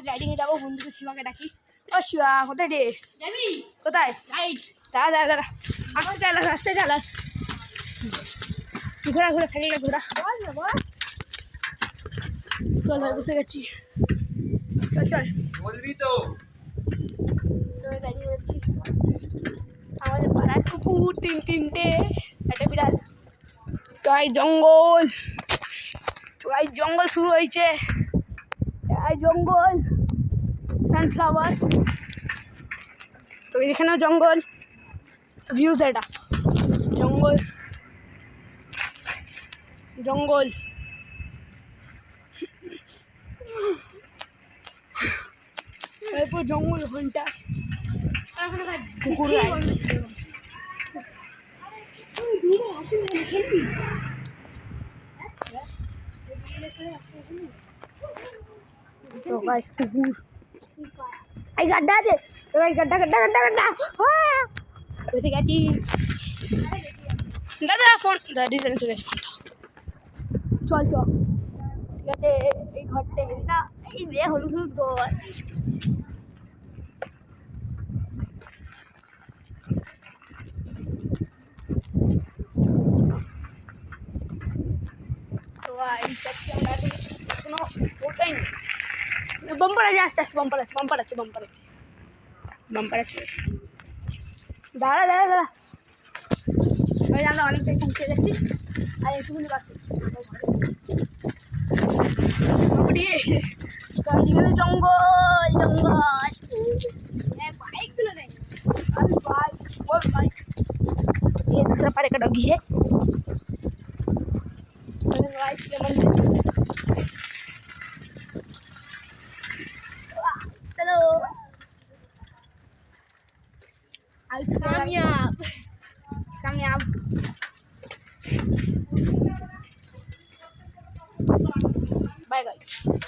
রাইডিংয়ে যাবো, বন্ধুকে শিবাকে ডাকি। ও শিবা, কোথায় রে? যাবি কোথায়? রাইড। দাঁড়া আমার চালাস, আসতে চালাস। ঘোরা ঘোরা থাকলে ঘোরা। চল ভাই, বসে গেছি। চল বলবি তো। রাইডিং যাচ্ছি। আমাদের পাড়ার কুকুর তিনটে, একটা বিড়াল। তাই জঙ্গল শুরু হয়েছে। এই জঙ্গল, সানফ্লাওয়ার, তো এখানেও জঙ্গল। ভিউজ এটা জঙ্গল জঙ্গল। এরপর জঙ্গল ঘন্টা কুকুর। তো গাইস কুকুর এই গাড্ডা আছে, তো গাইস গাড্ডা বেঁচে গেছি। দাদা ফোন ডিজাইন চলে গেছে ফোনটা। চল ঠিক আছে, এই ঘরটা না, এই রে হলুদ ঘর। তো এই সবচেয়ে আমরা কোনো ওটাই নেই। বাম্পার আছে, আস্তে আস্তে বাম্পার আছে। দাঁড়া আমরা অনেকটাই পৌঁছে গেছি। আর একটুখানি বাকি জঙ্গল বাইকগুলো দেখ। বাইক ये दूसरा पारे का डॉगी है। चलो कामयाब। Bye guys.